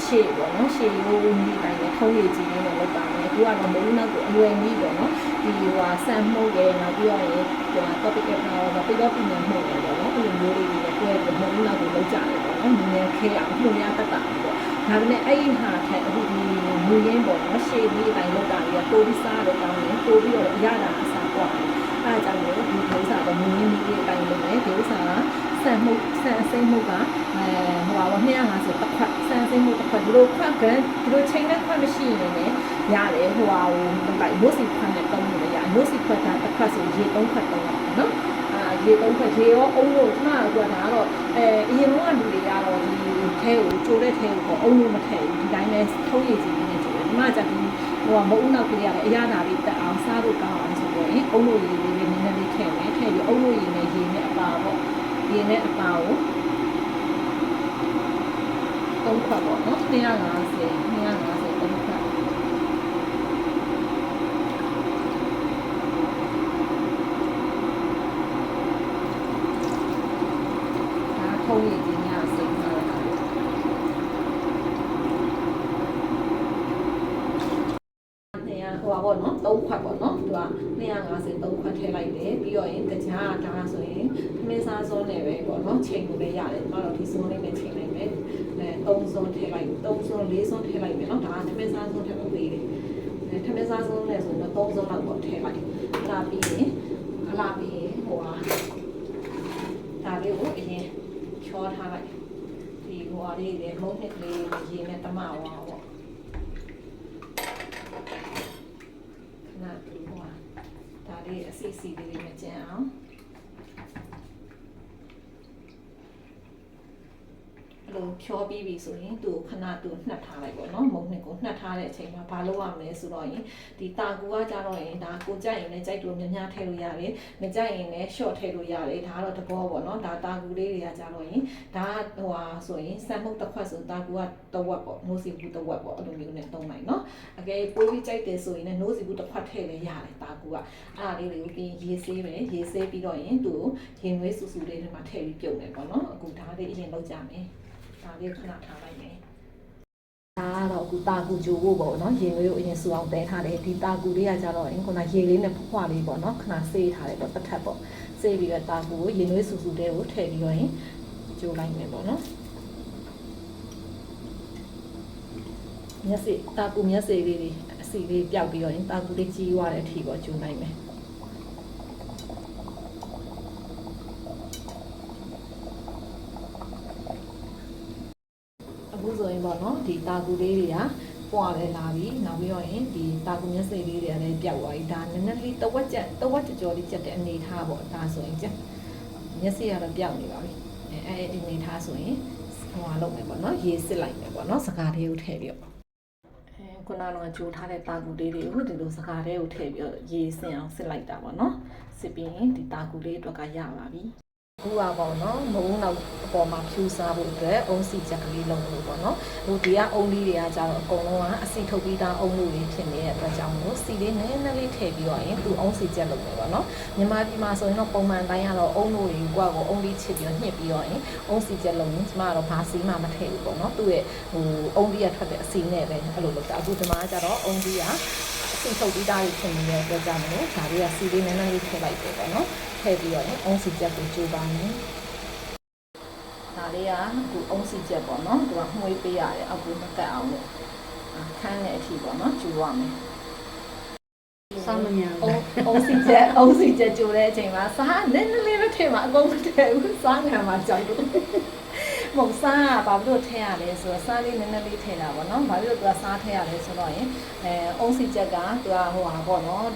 ရှေ့ပေါ့နော်ရှေ့ရိုးမိတိုင်းနဲ့ထုံးရည်ကြီးနဲ့လောက်တာမယ်အခုကတော့မုံနောက်ကိုအလွယ်ကြီးပေါ့နော်ဒီဆန်မှုတ်ရဲ့နောက်ပြီးတော့ရင်topic ကတော့ပြီးတော့ပြင်မှုတ်တယ်ပေါ့နော်ဒီလိုမျိုးလေးတွေတွဲပြီးမုံနောက်ကိုလောက်ကြတယ်ပေါ့နော်နည်းနည်းခဲအောင်ညှို့ရတတ်တာပေါ့ဒါပေမဲ့အဲ့ဒီဟာထက်အခုဒီမူရင်းပေါ့နော်ရှေ့ဒီအတိုင်းလောက်တာတွေကတိုးပြီးစားတော့ကောင်းတယ်တိုးပြီးတော့ရတာအစားပေါ့အဲ့ဒါကြောင့်လို့ဒီဥစ္စာတော့မူရင်းဒီအတိုင်းလုပ်မယ်ဒီဥစ္စာကဆန်မှုတ်ဆန်စိမ့်မှုတ်က250တစ်ခွက်ဆန်စိမ့်မှုတ်တစ်ခွက်ဒီလိုခွက်ကန်ဒီလိုချိန်နဲ့ခွက်မရှိရင်လည်းရတယ်ဟိုဟာလိုက်မိုးစီခွက်နဲ့တုံးလို့ရတယ်မိုးစီခွက်ကတစ်ခွက်ဆိုရေ3ခွက်တုံးတော့နော်ရေ3ခွက်ရေရောအုံးလို့ကျမတို့ကဒါကတော့အရင်ကလူတွေကတော့ဒီထဲကိုကျိုးတဲ့ထဲကိုအုံးလို့မထည့်ဘူးဒီတိုင်းပဲထုံးရည်ကြီးနေကျိုးတယ်ဒီမှာကျပြီးဟိုကမုံနောက်ကြီးရတယ်အရသာလေးတက်အောင်စားလို့ကောင်းအောင်ဆိုတော့အုံးလို့ရည်လေးနည်းနည်းလေးထည့်မယ်ထည့်ပြီးအုံးလို့ရည်နဲ့ရေနဲ့အပါပေါ့ရေနဲ့အပါကို3ခွက်ပေါ့နော်250 3ခွက်ဒါထုံးရည်ကြီးညစိတ်ထားတာဟိုပါပေါ့နော်3ခွက်ပေါ့နော်သူက250 3ခွက်ထည့်လိုက်တယ်ပြီးတော့ရင်ကြားဒါဆိုရင်မင်းစားစုံးနဲ့ပဲပေါ့နော်ချိန်လို့လည်းရတယ်ကျွန်တော်တို့ဒီစုံးလေးနဲ့ချိန်လိုက်မယ်3စုံးထည့်လိုက်3စုံး4စုံးထည့်လိုက်မယ်နော်ဒါကမင်းစားစုံးထည့်လို့ပေးတယ်ထမင်းစားစုံးနဲ့ဆိုတော့3စုံးလောက်ပေါ့ထည့်လိုက်လာပြီးရင်ဟိုဟာဒါလေးကိုအရင်ချောထားလိုက်ဒီဟိုဟာလေးတွေမုံနှစ်ကလေးရေနဲ့တမဝါပေါ့နာဒီဟိုဒါလေးအစီအစီလေးမကျန်အောင်အဲ့လိုဖြောပြီးပြီဆိုရင်သူ့ခဏသူနှက်ထားလိုက်ပေါ့နော်မုံနှစ်ကိုနှက်ထားတဲ့အချိန်မှာဘာလုပ်ရမလဲဆိုတော့ရင်ဒီတာကူကကြတော့ရင်ဒါကိုကြိုက်ရင်လည်းကြိုက်လို့များများထည့်လို့ရတယ်မကြိုက်ရင်လည်း short ထည့်လို့ရတယ်ဒါကတော့တဘောပေါ့နော်ဒါတာကူလေးတွေကကြတော့ရင်ဒါဟိုဟာဆိုရင်စံမုတ်တစ်ခွက်ဆိုတာကူကတဝက်ပေါ့နိုးစီဘူးတဝက်ပေါ့အဲ့လိုမျိုးနဲ့သုံးလိုက်နော်အကယ်ပိုးပြီးကြိုက်တယ်ဆိုရင်လည်းနိုးစီဘူးတစ်ခွက်ထည့်လည်းရတယ်တာကူကအဲ့ဒါလေးတွေကိုပြီးရေဆေးမယ်ရေဆေးပြီးတော့ရင်သူ့ရင်နွေးဆူဆူလေးတွေမှာထည့်ပြီးပြုတ်မယ်ပေါ့နော်အခုဒါလေးအရင်လုပ်ကြမယ်ဒါလေးခဏထားလိုက်မယ်ဒါကတော့အခုတာကူဂျိုဖို့ပေါ့နော်ရေနွေးကိုအရင်ဆူအောင်တဲထားတယ်ဒီတာကူလေးကကြတော့အင်းခုနရေလေးနဲ့ဖွာလေးပေါ့နော်ခဏဆေးထားတယ်ပေါ့တစ်ထပ်ပေါ့ဆေးပြီးတော့တာကူကိုရေနွေးဆူဆူတဲကိုထည့်ပြီးတော့ရင်ဂျိုလိုက်မယ်ပေါ့နော်မျက်စိတာကူမျက်စိလေးတွေအစီလေးပျောက်ပြီးတော့ရင်တာကူလေးကြီးသွားတဲ့အထိပေါ့ဂျိုလိုက်မယ်အခုဆိုရင်ပေါ့နော်ဒီတာကူလေးတွေကပွားလဲလာပြီနောက်ပြီးတော့ရင်ဒီတာကူမျက်စိလေးတွေကလည်းပျောက်သွားပြီဒါနည်းနည်းလေးတဝက်ကြော်လေးကျက်တဲ့အနေထားပေါ့ဒါဆိုရင်ကျက်မျက်စိကတော့ပျောက်နေပါပြီအဲဒီအနေထားဆိုရင်ဟိုဟာလုပ်မယ်ပေါ့နော်ရေစစ်လိုက်မယ်ပေါ့နော်စကားလေးကိုထည့်ပြီးတော့ခုနကတော့ဂျိုထားတဲ့တာကူလေးတွေကိုဒီလိုစကားလေးကိုထည့်ပြီးတော့ရေစင်အောင်စစ်လိုက်တာပေါ့နော်စစ်ပြီးရင်ဒီတာကူလေးအတွက်ကရပါပြီခုပါပေါ့နော်မုံနောက်အပေါ်မှာဖြူစားဖို့အတွက်အုံးစီချက်ကလေးလုံးလို့ပေါ့နော်ဟိုဒီကအုံးလေးတွေကကြတော့အကုန်လုံးကအစီထုတ်ပြီးသားအုံးလို့ဖြစ်နေတဲ့အတွက်ကြောင့်မို့စီလေးနည်းနည်းလေးထည့်ပြီးတော့ရင်သူအုံးစီချက်လုပ်မယ်ပေါ့နော်မြန်မာပြည်မှာဆိုရင်တော့ပုံမှန်တိုင်းကတော့အုံးလို့တွေကိုကကိုအုံးလေးချစ်ပြီးတော့ညှစ်ပြီးတော့ရင်အုံးစီချက်လုပ်ရင်ကျမကတော့ဘာစီမှမထည့်ဘူးပေါ့နော်သူ့ရဲ့ဟိုအုံးလေးကထွက်တဲ့အစီနဲ့ပဲအဲ့လိုလုပ်တာအခုဒီမှာကျတော့အုံးလေးကအစီထုတ်ပြီးသားဖြစ်နေတဲ့အတွက်ကြောင့်မို့ဒါလေးကစီလေးနည်းနည်းလေးထည့်လိုက်တယ်ပေါ့နော်ထည့်ပြီးတော့ရင်အုံးစီချက်ကိုကြိုးပါမယ်ဒါလေးကအခုအုံးစီချက်ပေါ့နော်သူကမှွေးပေးရတယ်အခုမကတ်အောင်လို့ခန်းတဲ့အထိပေါ့နော်ကျူရမယ်စားမရဘူးအုံးစီချက်ကျိုတဲ့အချိန်မှာစားနည်းနည်းလေးပဲထည့်မှာအကုန်မထည့်ဘူးစားငံမှာကြောက်လို့မုံစားကဘာလို့ထည့်ရလဲဆိုတော့စားလေးနည်းနည်းလေးထည့်တာပေါ့နော်ဘာလို့သူကစားထည့်ရလဲဆိုတော့ရင်အုံးစီချက်ကသူကဟိုဟာပေါ့နော်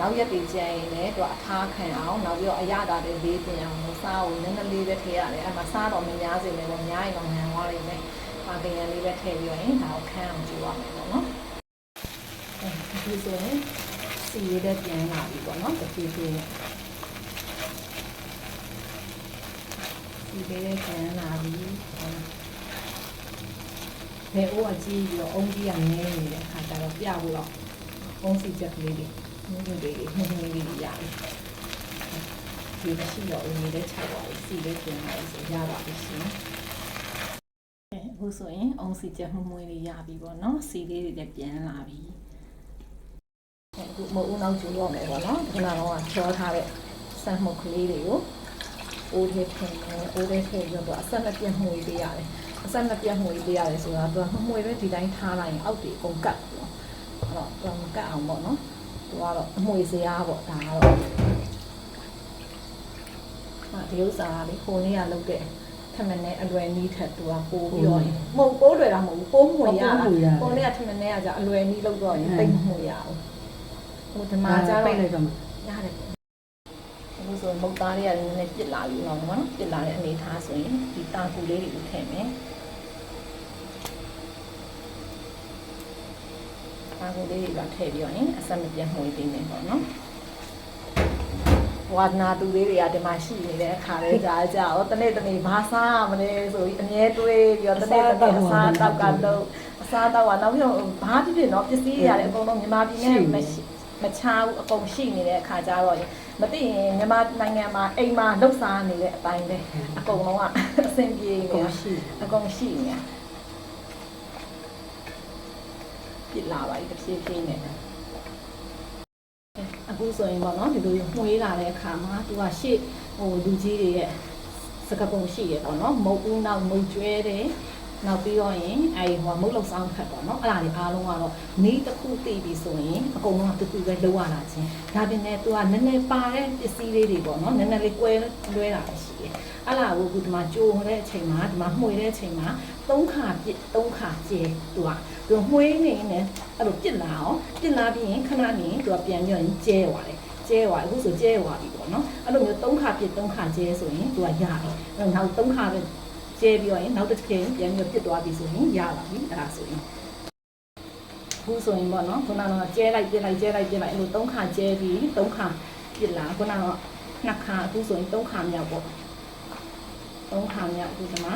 နောက်ရက်တွေကျန်ရင်လည်းသူကအထားခံအောင်နောက်ပြီးတော့အရသာတွေလေးပြင်အောင်စားကိုနည်းနည်းလေးပဲထည့်ရတယ်အဲ့မှာစားတော့မများစေနဲ့ပေါ့များရင်တော့ငံသွားနေမယ်ပါကင်ရလေးပဲထည့်ပြီးတော့ရင်ဒါကိုခန်းအောင်ကြိုးရမယ်ပေါ့နော်ဒီဆိုရင်စီရတဲ့ပြန်လာပြီပေါ့နော်တဖြည်းဖြည်းဒီလေးပြန်လာပြီဘယ်အိုးအကြီးပြီးတော့အုံးကြီးကနည်းနေတဲ့အခါကျတော့ပြဖို့တော့အုံးစီချက်ကလေးတွေနည်းနည်းလေးရတယ်ဒီမရှိတော့ဦးနေတဲ့ခြေပါစီလေးပြန်လာပြီဆိုရပါပြီရှင်အခု အခုဆိုရင်အုံးစီချက်မှုမွေးလေးရပြီပေါ့နော်စီလေးတွေလည်းပြန်လာပြီအခုမဟုတ်ဦးနောက်ကျတော့မယ်ပေါ့နော်ခုနကတော့ချောထားတဲ့စမ်းမှုကလေးတွေကိုအိုးထဲထည့်မယ်အိုးထဲထည့်ပြီးတော့အဆက်လက်ပြတ်မှုပေးရတယ်အဆက်လက်ပြတ်မှုပေးရတယ်ဆိုတာသူကမှုပဲဒီတိုင်းထားလိုက်ရင်အောက်တွေအကုန်ကတ်ပေါ့အဲ့တော့သူကမကတ်အောင်ပေါ့နော်သူကတော့အမွေစရာပေါ့ဒါကတော့ဒီဥစ္စာလေးခိုးနေရလုပ်တဲ့ထမင်းနဲ့အလွယ်နီးထက်သူကပိုးပြီးတော့မဟုတ်ပိုးလွယ်တာမဟုတ်ဘူးပိုးမှုရတာပိုးနဲ့ထမင်းနဲ့ကကြအလွယ်နီးလုပ်တော့ရင်တိတ်မှုရအောင်ဟိုဒီမှာကြတော့ရတယ်အခုဆိုမုတ်သားလေးကလည်းနည်းနည်းပြစ်လာပြီတော့နော်ပြစ်လာတဲ့အနေထားဆိုရင်ဒီတာကူလေးတွေကိုထည့်မယ်တာကူလေးတွေကထည့်ပြီးတော့အဆက်မပြတ်မှုပေးမယ်ပေါ့နော်ဝါနာတူလေးတွေကဒီမှာရှိနေတဲ့အခါလေးကြားကြတော့တနေ့တနေ့ဘာစားမလဲဆိုပြီးအမြဲတွေးပြီးတော့တနေ့တနေ့အစားတောက်ကတော့အစားတောက်ကနောက်ပြီးတော့ဘာဖြစ်ဖြစ်တော့ပစ္စည်းတွေရတယ်အကုန်လုံးမြန်မာပြည်နဲ့မချားဘူးအကုန်ရှိနေတဲ့အခါကျတော့မသိရင်မြန်မာနိုင်ငံမှာအိမ်မှာလှုပ်ရှားနေတဲ့အတိုင်းပဲအကုန်လုံးကအဆင်ပြေနေအကုန်ရှိနေပြစ်လာပါပြီတစ်ဖြည်းဖြည်းနဲ့အခုဆိုရင်ပေါ့နော်ဒီလိုမှွေးလာတဲ့အခါမှာသူကရှေ့ဟိုလူကြီးတွေရဲ့စကပုံရှိရပေါ့နော်မုတ်ဦးနောက်မုတ်ကျွဲတယ်နောက်ပြီးတော့ရင်ဟိုမုတ်လုံဆောင်ခတ်ပေါ့နော်အဲ့ဒါတွေအားလုံးကတော့နေတစ်ခုတည်ပြီဆိုရင်အကုန်လုံးကတူတူပဲလုံးဝလာချင်းဒါပြင်လည်းသူကနည်းနည်းပါတဲ့ပစ္စည်းလေးတွေပေါ့နော်နည်းနည်းလေးကွဲလွဲတာပဲရှိတယ်အဲ့ဒါကိုဒီမှာကြိုတဲ့အချိန်မှာဒီမှာမှွေတဲ့အချိန်မှာ3ခါပြစ်3ခါကျဲသူမှွေးနေနေအဲ့လိုပြစ်လာအောင်ပြစ်လာပြီးရင်ခဏနေသူကပြန်ပြီးရင်ကျဲသွားတယ်ကျဲသွားအခုဆိုကျဲသွားပြီပေါ့နော်အဲ့လိုမျိုး3ခါပြစ်3ခါကျဲဆိုရင်သူကရတယ်အဲ့နောက်3ခါပဲကျဲပြီးတော့ရင်နောက်တစ်ချိန်ပြန်ပြီးပြစ်သွားပြီဆိုရင်ရပါပြီအဲ့ဒါဆိုရင်အခုဆိုရင်ပေါ့နော်ခုနကတော့ကျဲလိုက်ပြစ်လိုက်ကျဲလိုက်ပြစ်လိုက်အဲ့လို3ခါကျဲပြီး3ခါပြစ်လာခုနကတော့2ခါအခုဆိုရင်3ခါမြောက်ပေါ့3ခါမြောက်အခုဒီမှာ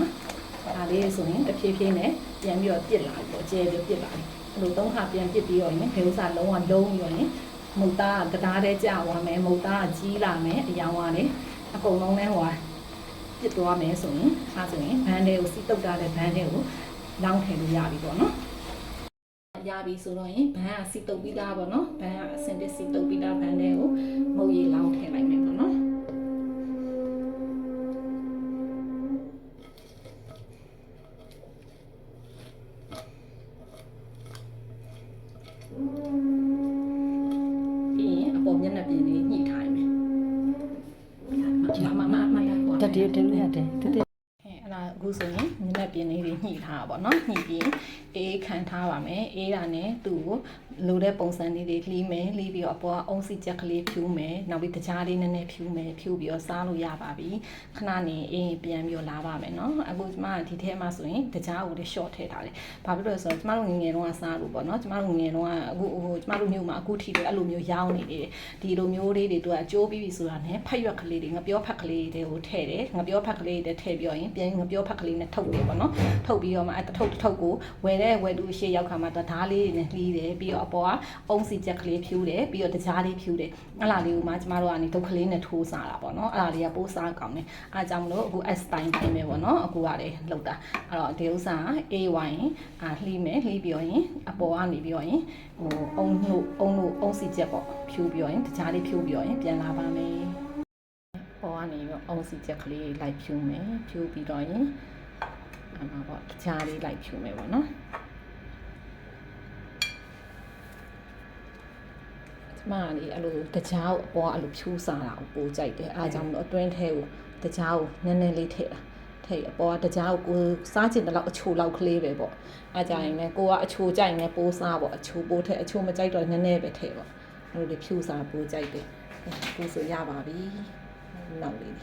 ဒါလေးဆိုရင်တစ်ဖြည်းဖြည်းနဲ့ပြန်ပြီးတော့ပြစ်လာပြီပေါ့ကျဲပြီးပြစ်လာပြီအဲ့လို3ခါပြန်ပြစ်ပြီးတော့ရင်ဒီဥစ္စာလုံးဝလုံးပြီးတော့ရင်မုတ်သားကတားတဲ့ကြာသွားမယ်မုတ်သားကကြီးလာမယ်အယောင်ကလည်းအကုန်လုံးလဲဟိုပြစ်သွားမယ်ဆိုရင်အဲဆိုရင်ဘန်းလေးကိုစီးတုတ်ထားတဲ့ဘန်းလေးကိုလောင်းထည့်လို့ရပြီပေါ့နော်ရပြီဆိုတော့ရင်ဘန်းကစီးတုတ်ပြီးသားပေါ့နော်ဘန်းကအစင်တစ်စီးတုတ်ပြီးသားဘန်းလေးကိုမုတ်ရည်လောင်းထည့်လိုက်မယ်ပေါ့နော်မျက်နှာပြင်လေးညှိထားရမယ်။တတိတည်းရတယ်တတိအဲ့ဒါအခုဆိုရင်မျက်နှာပြင်လေးတွေညှိထားတာပေါ့နော်ညှိပြီးအေးခံထားပါမယ်အေးတာနဲ့သူ့ကိုလိုတဲ့ပုံစံလေးတွေလှီးမယ်လှီးပြီးတော့အပေါ်ကအုံးစီချက်ကလေးဖြူမယ်နောက်ပြီးတကြားလေးနည်းနည်းဖြူမယ်ဖြူပြီးတော့စားလို့ရပါပြီခဏနေအေးပြန်ပြီးတော့လာပါမယ်နော်အခုကျမဒီထဲမှာဆိုရင်တကြားကိုလည်း short ထည့်ထားတယ်ဘာဖြစ်လို့လဲဆိုတော့ကျမတို့ငငယ်တုန်းကစားလို့ပေါ့နော်ကျမတို့ငငယ်တုန်းကအခုကျမတို့မျိုးမှာအခုထိတယ်အဲ့လိုမျိုးရောင်းနေတယ်ဒီလိုမျိုးလေးတွေသူကအကျိုးပြီးပြီဆိုတာနဲ့ဖက်ရွက်ကလေးတွေငပြောဖက်ကလေးတွေကိုထည့်တယ်ငပြောဖက်ကလေးတွေထည့်ပြီးတော့ရင်ပြန်ငပြောဖက်ကလေးနဲ့ထုတ်တယ်ပေါ့နော်ထုတ်ပြီးတော့မှတထုပ်ကိုဝယ်သူရှေ့ရောက်ခါမှာဓားလေးတွေနဲ့လှီးတယ်ပြီးတော့အပေါ်ကအုံးစီချက်ကလေးဖြူတယ်ပြီးတော့တကြားလေးဖြူတယ်အဲ့လာလေးကိုမှကျမတို့ကနေဒုတ်ကလေးနဲ့ထိုးစားတာပေါ့နော်အဲ့လာလေးကပိုးစားကောင်းတယ်အားကြောင့်မလို့အခု S time တိုင်းပဲပေါ့နော်အခုကလည်းလောက်တာအဲ့တော့ဒီဥစ္စာ A1 လှီးမယ်လှီးပြီးတော့ရင်အပေါ်ကနေပြီးတော့ရင်ဟိုအုံးစီချက်ပေါ့ဖြူပြီးတော့ရင်တကြားလေးဖြူပြီးတော့ရင်ပြန်လာပါမယ်ပေါ်ကနေပြီးတော့အုံးစီချက်ကလေးလိုက်ဖြူမယ်ဖြူပြီးတော့ရင်အဲ့မှာပေါ့တကြားလေးလိုက်ဖြူမယ်ပေါ့နော်မလေးအဲ့လိုတကြားကိုအပေါ်အဲ့လိုဖြူးစားတာကိုပိုကြိုက်တယ်အားကြောင့်မလို့အတွင်းထဲကိုတကြားကိုနည်းနည်းလေးထည့်တာထည့်အပေါ်ကတကြားကိုစားချင်တဲ့လောက်အချိုလောက်ကလေးပဲပေါ့အားကြရင်လည်းကိုကအချိုကြိုက်ရင်ပိုးစားပေါ့အချိုပိုးထည့်အချိုမကြိုက်တော့နည်းနည်းပဲထည့်ပေါ့အဲ့လိုဖြူးစားပိုကြိုက်တယ်ပိုးဆိုရပါပြီနောက်လေး